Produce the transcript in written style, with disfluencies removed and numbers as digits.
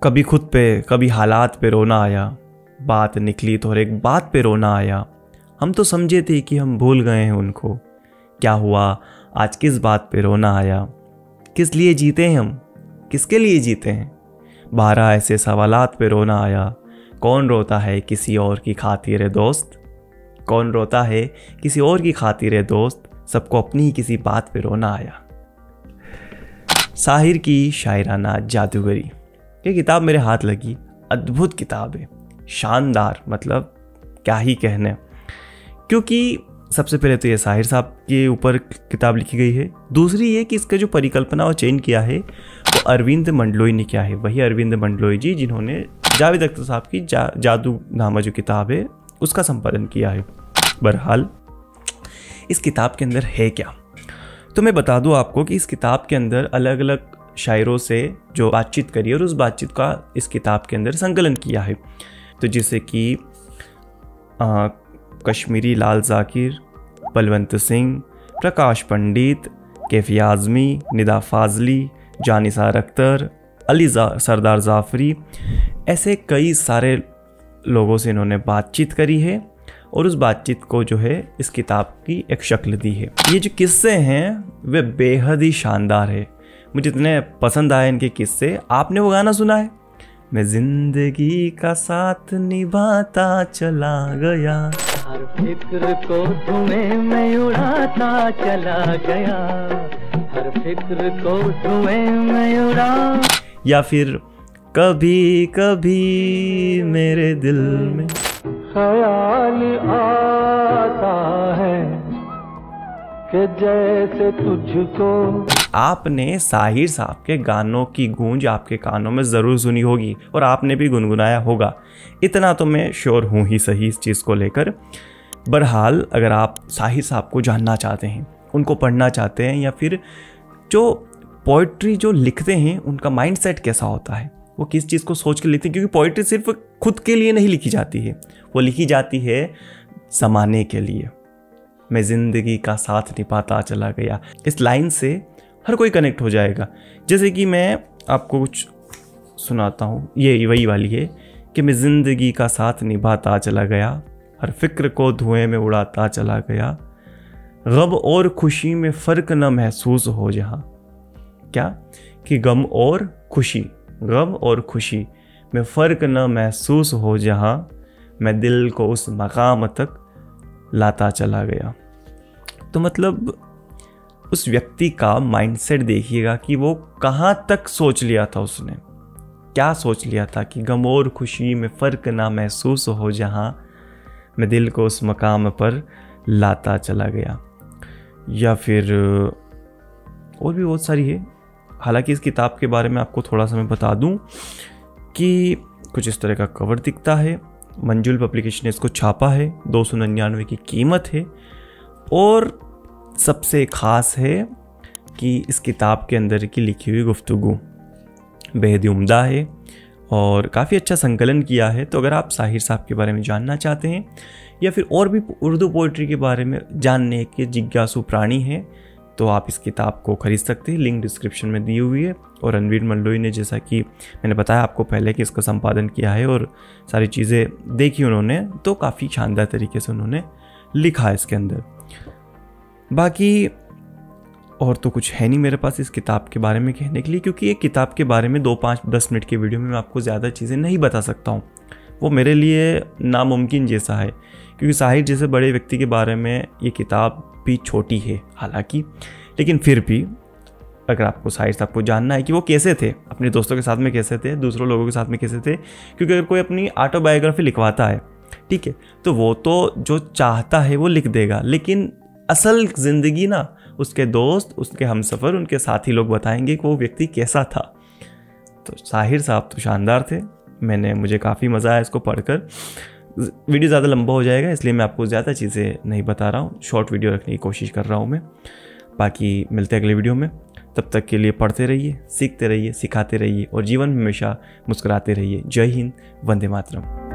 कभी खुद पे कभी हालात पे रोना आया, बात निकली तो हर एक बात पे रोना आया। हम तो समझे थे कि हम भूल गए हैं उनको, क्या हुआ आज किस बात पे रोना आया। किस लिए जीते हैं हम, किसके लिए जीते हैं, 12 ऐसे सवालात पे रोना आया। कौन रोता है किसी और की खातिर दोस्त, कौन रोता है किसी और की खातिर दोस्त, सबको अपनी ही किसी बात पे रोना आया। साहिर की शायराना जादूगरी, ये किताब मेरे हाथ लगी। अद्भुत किताब है, शानदार, मतलब क्या ही कहने। क्योंकि सबसे पहले तो ये साहिर साहब के ऊपर किताब लिखी गई है। दूसरी ये कि इसका जो परिकल्पना और चयन किया है वो अरविंद मंडलोई ने किया है। वही अरविंद मंडलोई जी जिन्होंने जावेद अख्तर साहब की जादूनामा जो किताब है उसका संपादन किया है। बहरहाल इस किताब के अंदर है क्या, तो मैं बता दूं आपको कि इस किताब के अंदर अलग अलग शायरों से जो बातचीत करी और उस बातचीत का इस किताब के अंदर संकलन किया है। तो जैसे कि कश्मीरी लाल जाकिर, बलवंत सिंह, प्रकाश पंडित, कैफी आज़मी, निदा फाजली, जानिसार अख्तर, सरदार जाफरी, ऐसे कई सारे लोगों से इन्होंने बातचीत करी है और उस बातचीत को जो है इस किताब की एक शक्ल दी है। ये जो किस्से हैं वे बेहद ही शानदार है, मुझे इतने पसंद आए इनके किस्से। आपने वो गाना सुना है, मैं जिंदगी का साथ निभाता चला गया, हर फिक्र को धुएं में उड़ाता चला गया, हर फिक्र को धुएं में उड़ा। या फिर कभी कभी मेरे दिल में ख्याल आता है कि जैसे तुझको। आपने साहिर साहब के गानों की गूंज आपके कानों में ज़रूर सुनी होगी और आपने भी गुनगुनाया होगा, इतना तो मैं श्योर हूँ ही सही इस चीज़ को लेकर। बहरहाल अगर आप साहिर साहब को जानना चाहते हैं, उनको पढ़ना चाहते हैं, या फिर जो पोइट्री जो लिखते हैं उनका माइंडसेट कैसा होता है, वो किस चीज़ को सोच के लिखते हैं, क्योंकि पोइट्री सिर्फ खुद के लिए नहीं लिखी जाती है, वो लिखी जाती है ज़माने के लिए। मैं ज़िंदगी का साथ निभाता चला गया, इस लाइन से हर कोई कनेक्ट हो जाएगा। जैसे कि मैं आपको कुछ सुनाता हूँ, ये वही वाली है कि मैं ज़िंदगी का साथ निभाता चला गया, हर फिक्र को धुएं में उड़ाता चला गया, गम और खुशी में फ़र्क न महसूस हो जहाँ। क्या कि गम और खुशी, गम और खुशी में फ़र्क न महसूस हो जहाँ, मैं दिल को उस मकाम तक लाता चला गया। तो मतलब उस व्यक्ति का माइंडसेट देखिएगा कि वो कहाँ तक सोच लिया था, उसने क्या सोच लिया था कि गम और खुशी में फ़र्क ना महसूस हो जहाँ, मैं दिल को उस मकाम पर लाता चला गया। या फिर और भी बहुत सारी है। हालांकि इस किताब के बारे में आपको थोड़ा सा मैं बता दूं कि कुछ इस तरह का कवर दिखता है। मंजुल पब्लिकेशन ने इसको छापा है, 299 की कीमत है। और सबसे ख़ास है कि इस किताब के अंदर की लिखी हुई गुफ्तगू बेहद उम्दा है और काफ़ी अच्छा संकलन किया है। तो अगर आप साहिर साहब के बारे में जानना चाहते हैं या फिर और भी उर्दू पोइट्री के बारे में जानने के जिज्ञासु प्राणी हैं तो आप इस किताब को खरीद सकते हैं, लिंक डिस्क्रिप्शन में दी हुई है। और रणवीर मंडलोई ने, जैसा कि मैंने बताया आपको पहले, कि इसका संपादन किया है और सारी चीज़ें देखी उन्होंने, तो काफ़ी शानदार तरीके से उन्होंने लिखा है इसके अंदर। बाकी और तो कुछ है नहीं मेरे पास इस किताब के बारे में कहने के लिए, क्योंकि ये किताब के बारे में 2-5-10 मिनट के वीडियो में मैं आपको ज़्यादा चीज़ें नहीं बता सकता हूँ, वो मेरे लिए नामुमकिन जैसा है। क्योंकि साहिर जैसे बड़े व्यक्ति के बारे में ये किताब भी छोटी है हालांकि, लेकिन फिर भी अगर आपको साहिर साहब को जानना है कि वो कैसे थे, अपने दोस्तों के साथ में कैसे थे, दूसरों लोगों के साथ में कैसे थे, क्योंकि अगर कोई अपनी ऑटोबायोग्राफी लिखवाता है, ठीक है, तो वो तो जो चाहता है वो लिख देगा, लेकिन असल ज़िंदगी ना उसके दोस्त, उसके हमसफ़र, उनके साथी लोग बताएंगे कि वो व्यक्ति कैसा था। तो साहिर साहब तो शानदार थे। मुझे काफ़ी मज़ा आया इसको पढ़कर। वीडियो ज़्यादा लंबा हो जाएगा इसलिए मैं आपको ज़्यादा चीज़ें नहीं बता रहा हूँ, शॉर्ट वीडियो रखने की कोशिश कर रहा हूँ मैं। बाकी मिलते हैं अगले वीडियो में, तब तक के लिए पढ़ते रहिए, सीखते रहिए, सिखाते रहिए और जीवन में हमेशा मुस्कुराते रहिए। जय हिंद, वंदे मातरम।